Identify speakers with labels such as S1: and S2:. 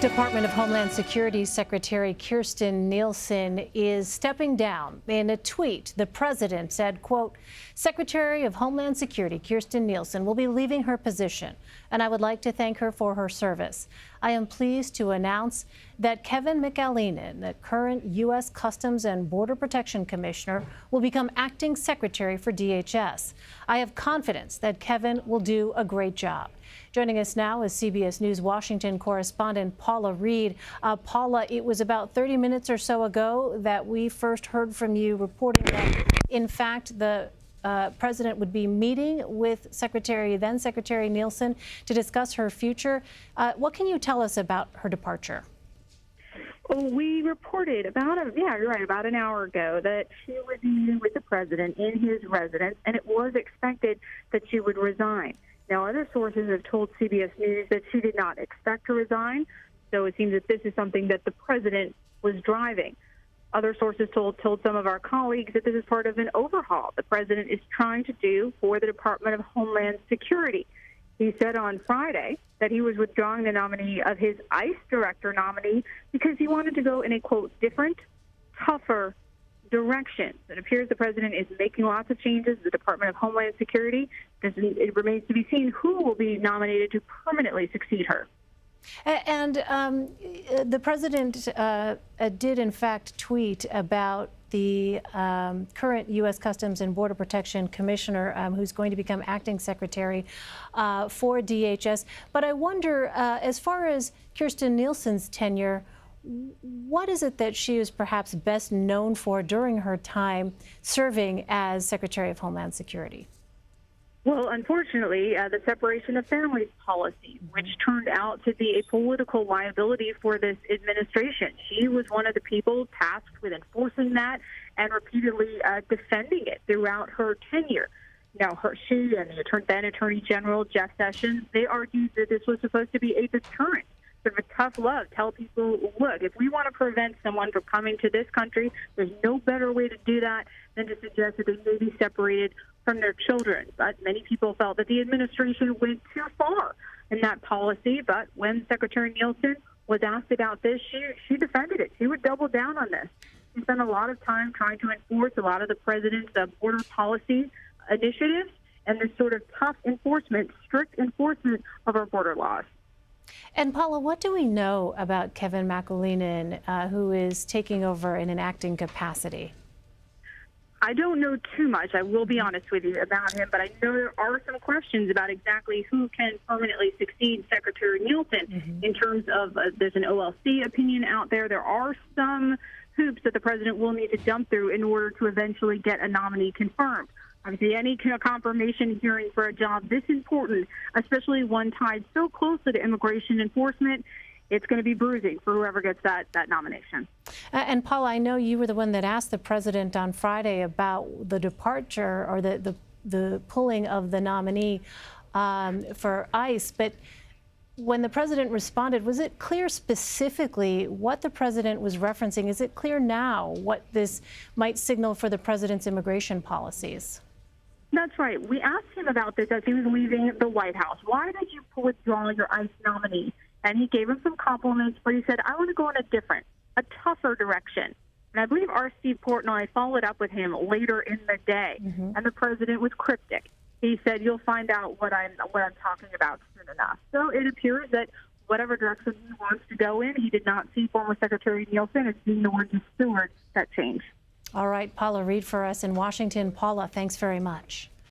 S1: Department of Homeland Security Secretary Kirstjen Nielsen is stepping down. In a tweet, the president said, quote, "Secretary of Homeland Security Kirstjen Nielsen will be leaving her position, and I would like to thank her for her service. I am pleased to announce that Kevin McAleenan, the current U.S. Customs and Border Protection Commissioner, will become acting secretary for DHS. I have confidence that Kevin will do a great job." Joining us now is CBS News Washington correspondent Paula Reid. Paula, it was about 30 minutes or so ago that we first heard from you reporting that, in fact, the president would be meeting with then Secretary Nielsen to discuss her future. What can you tell us about her departure?
S2: Well, we reported about an hour ago that she would be meeting with the president in his residence, and it was expected that she would resign. Now, other sources have told CBS News that she did not expect to resign, so it seems that this is something that the president was driving. Other sources told some of our colleagues that this is part of an overhaul the president is trying to do for the Department of Homeland Security. He said on Friday that he was withdrawing the nominee of his ICE director nominee because he wanted to go in a, quote, different, tougher direction. It appears the president is making lots of changes to the Department of Homeland Security. It remains to be seen who will be nominated to permanently succeed her.
S1: And the president did, in fact, tweet about the current U.S. Customs and Border Protection Commissioner, who's going to become acting secretary for DHS. But I wonder, as far as Kirstjen Nielsen's tenure, what is it that she is perhaps best known for during her time serving as Secretary of Homeland Security?
S2: Well, unfortunately, the separation of families policy, which turned out to be a political liability for this administration. She was one of the people tasked with enforcing that and repeatedly defending it throughout her tenure. Now, she and the then Attorney General Jeff Sessions, they argued that this was supposed to be a deterrent. Sort of a tough love. Tell people, look, if we want to prevent someone from coming to this country, there's no better way to do that than to suggest that they may be separated from their children. But many people felt that the administration went too far in that policy. But when Secretary Nielsen was asked about this, she defended it. She would double down on this. She spent a lot of time trying to enforce a lot of the president's border policy initiatives and this sort of tough enforcement, strict enforcement of our border laws.
S1: And Paula, what do we know about Kevin McAleenan, who is taking over in an acting capacity?
S2: I don't know too much, I will be honest with you, about him, but I know there are some questions about exactly who can permanently succeed Secretary Nielsen in terms of there's an OLC opinion out there. There are some hoops that the president will need to jump through in order to eventually get a nominee confirmed. Obviously, any confirmation hearing for a job this important, especially one tied so closely to immigration enforcement, it's going to be bruising for whoever gets that nomination.
S1: And Paula, I know you were the one that asked the president on Friday about the departure or the pulling of the nominee for ICE, but when the president responded, was it clear specifically what the president was referencing? Is it clear now what this might signal for the president's immigration policies?
S2: That's right. We asked him about this as he was leaving the White House. Why did you withdraw your ICE nominee? And he gave him some compliments, but he said, I want to go in a tougher direction. And I believe our Steve Portnoy followed up with him later in the day, and the president was cryptic. He said, you'll find out what I'm talking about soon enough. So it appears that whatever direction he wants to go in, he did not see former Secretary Nielsen as being the one to steward that change.
S1: All right, Paula Reid for us in Washington. Paula, thanks very much.